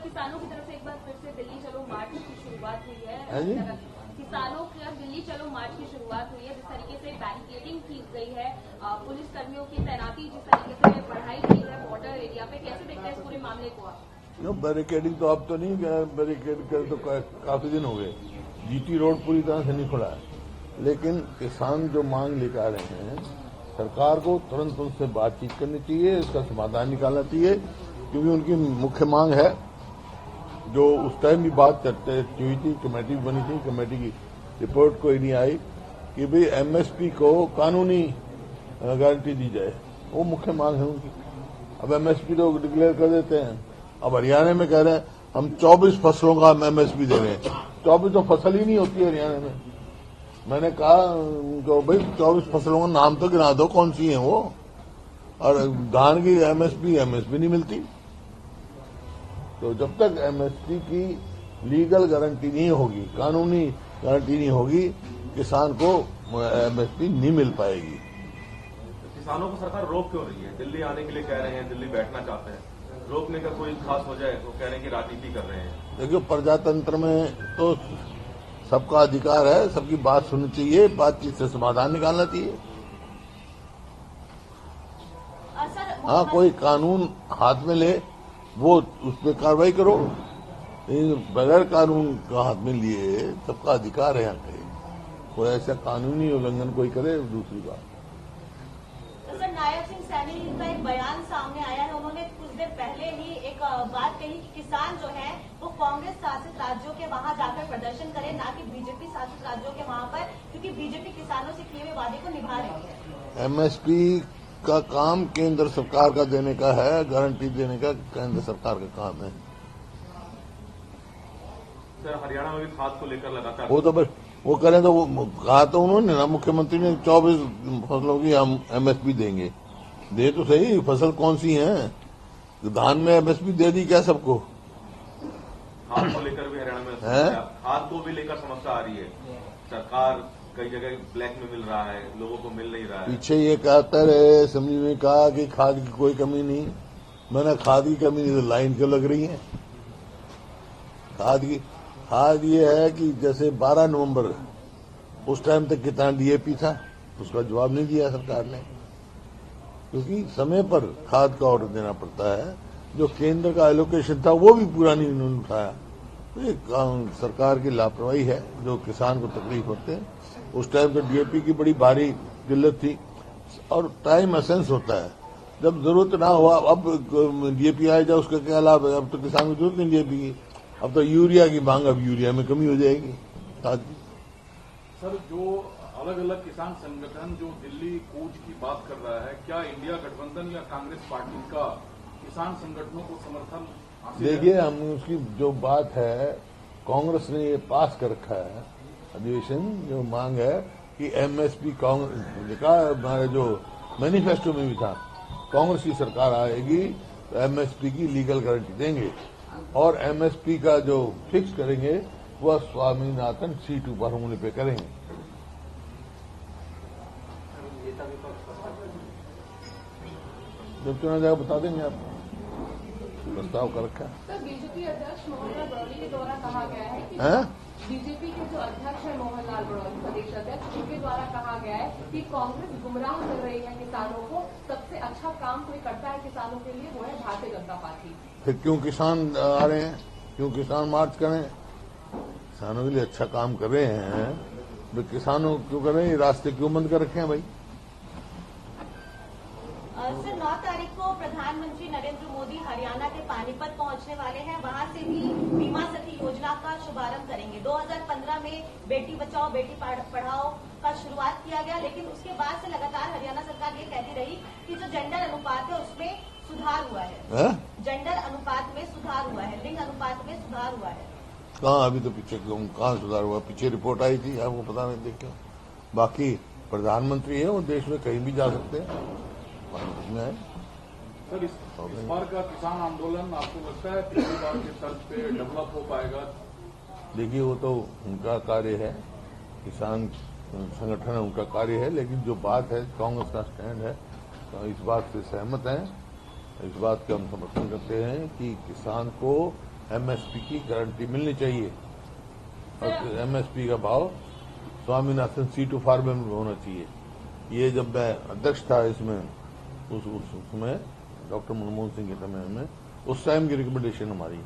किसानों की तरफ से एक बार फिर से दिल्ली चलो मार्च की शुरुआत हुई है। किसानों की दिल्ली चलो मार्च की शुरुआत हुई है। जिस तरीके से बैरिकेडिंग की गई है, पुलिस कर्मियों की तैनाती जिस तरीके से बढ़ाई गई है बॉर्डर एरिया पे, कैसे देखते हैं इस पूरे मामले को आप? बैरिकेडिंग तो अब तो नहीं, बैरिकेड कर तो काफी दिन हो गए। जीटी रोड पूरी तरह से नहीं खुला है, लेकिन किसान जो मांग लेकर आ रहे हैं, सरकार को तुरंत उनसे बातचीत करनी चाहिए, इसका समाधान निकालना चाहिए, क्योंकि उनकी मुख्य मांग है जो उस टाइम भी बात करते हुई थी, कमेटी बनी थी, कमेटी की रिपोर्ट कोई नहीं आई कि भाई एमएसपी को कानूनी गारंटी दी जाए। वो मुख्य मांग है उनकी। अब एमएसपी तो डिक्लेयर कर देते हैं, अब हरियाणा में कह रहे हैं हम 24 फसलों का एमएसपी दे रहे हैं। 24 तो फसल ही नहीं होती है हरियाणा में। मैंने कहा तो भाई 24 फसलों का नाम तो गिना दो, कौन सी है वो। और धान की एमएसपी नहीं मिलती। तो जब तक एमएसपी की लीगल गारंटी नहीं होगी, कानूनी गारंटी नहीं होगी, किसान को एमएसपी नहीं मिल पाएगी। किसानों को सरकार रोक क्यों रही है? दिल्ली आने के लिए कह रहे हैं, दिल्ली बैठना चाहते हैं, रोकने का कोई खास वजह है? वो कह रहे हैं कि राजनीति कर रहे हैं। देखिए, प्रजातंत्र में तो सबका अधिकार है, सबकी बात सुननी चाहिए, बातचीत से समाधान निकालना चाहिए। हाँ, कोई कानून हाथ में ले वो उस पर कार्रवाई करो, बगैर कानून का हाथ में लिए सबका अधिकार है यहाँ पे। कोई ऐसा कानूनी उल्लंघन कोई करे, दूसरी बात। तो सर, नायब सिंह सैनी का एक बयान सामने आया है। उन्होंने कुछ देर पहले ही एक बात कही कि किसान जो है वो कांग्रेस शासित राज्यों के वहां जाकर प्रदर्शन करें, ना कि बीजेपी शासित राज्यों के वहां पर, क्योंकि बीजेपी किसानों से किए हुए वादे को निभा रही है। एमएसपी का काम केंद्र सरकार का देने का है, गारंटी देने का केंद्र सरकार का काम है। सर, हरियाणा में भी खाद को लेकर लगातार वो तो बस वो करें तो वो कहा तो उन्होंने ना, मुख्यमंत्री ने 24 फसलों की हम एमएसपी देंगे। दे तो सही, फसल कौन सी है? धान में एमएसपी दे दी क्या सबको? खाद को लेकर भी हरियाणा में खाद को भी लेकर समस्या आ रही है। सरकार कई जगह ब्लैक में मिल रहा है, लोगों को मिल नहीं रहा है। पीछे ये कहता रहे, असेंबली में कहा कि खाद की कोई कमी नहीं। मैंने खाद की कमी नहीं तो लाइन क्यों लग रही है? खाद ये है कि जैसे 12 नवंबर उस टाइम तक कितना डीएपी था, उसका जवाब नहीं दिया सरकार ने, क्योंकि समय पर खाद का ऑर्डर देना पड़ता है। जो केंद्र का एलोकेशन था वो भी पूरा नहीं उन्होंने उठाया। तो ये सरकार की लापरवाही है, जो किसान को तकलीफ होते हैं। उस टाइम तो डीएपी की बड़ी भारी किल्लत थी, और टाइम एसेंस होता है। जब जरूरत ना हुआ, अब डीएपी आ जाए उसका क्या लाभ है? अब तो किसान को जरूरत नहीं डीएपी की, अब तो यूरिया की मांग, अब यूरिया में कमी हो जाएगी। सर, जो अलग अलग किसान संगठन जो दिल्ली कूच की बात कर रहा है, क्या इंडिया गठबंधन या कांग्रेस पार्टी का किसान संगठनों को समर्थन हासिल है? देखिए, हम उसकी जो बात है, कांग्रेस ने ये पास कर रखा है अधिवेशन, जो मांग है कि एमएसपी, कांग्रेस का हमारे जो मैनिफेस्टो में भी था, कांग्रेस की सरकार आएगी तो एमएसपी की लीगल गारंटी देंगे, और एमएसपी का जो फिक्स करेंगे वह स्वामीनाथन C2 फॉर्मूले पे करेंगे। जब चुना जाएगा बता देंगे आपको, प्रस्ताव कर रखा है। बीजेपी अध्यक्ष मोहनलाल बड़ौली के द्वारा कहा गया है कि बीजेपी के जो अध्यक्ष है मोहनलाल बड़ौली, प्रदेश अध्यक्ष, उनके द्वारा कहा गया है कि कांग्रेस गुमराह कर रही है किसानों को। सबसे अच्छा काम कोई करता है किसानों के लिए, वो है भारतीय जनता पार्टी। फिर क्यों किसान आ रहे हैं? क्यों किसान मार्च करें? किसानों के लिए अच्छा काम कर रहे हैं, तो किसानों क्यों कर रहे हैं? रास्ते क्यों बंद कर रखे हैं भाई? सर, 9 तारीख को प्रधानमंत्री नरेंद्र मोदी हरियाणा के पानीपत पहुंचने वाले हैं। वहां से भी बीमा सखी योजना का शुभारंभ करेंगे। 2015 में बेटी बचाओ बेटी पढ़ाओ का शुरुआत किया गया, लेकिन उसके बाद से लगातार हरियाणा सरकार ये कहती रही कि जो जेंडर अनुपात है उसमें सुधार हुआ है। जेंडर अनुपात में सुधार हुआ है, लिंग अनुपात में सुधार हुआ है। कहाँ? अभी तो पीछे कहाँ सुधार हुआ? पीछे रिपोर्ट आई थी, आपको पता नहीं, देखो। बाकी प्रधानमंत्री है, वो देश में कहीं भी जा सकते हैं। सर, इस बार का किसान आंदोलन आपको लगता है पिछली बार के तर्ज पे डेवलप हो पाएगा? देखिए, वो तो उनका कार्य है, किसान संगठन उनका कार्य है, लेकिन जो बात है, कांग्रेस का स्टैंड है, तो इस बात से सहमत हैं। इस बात का हम समर्थन करते हैं कि किसान को एमएसपी की गारंटी मिलनी चाहिए और एमएसपी का भाव स्वामीनाथन C2 फार्म में होना चाहिए। ये जब मैं अध्यक्ष था इसमें उस समय डॉक्टर मनमोहन सिंह के समय में उस टाइम की रिकमेंडेशन हमारी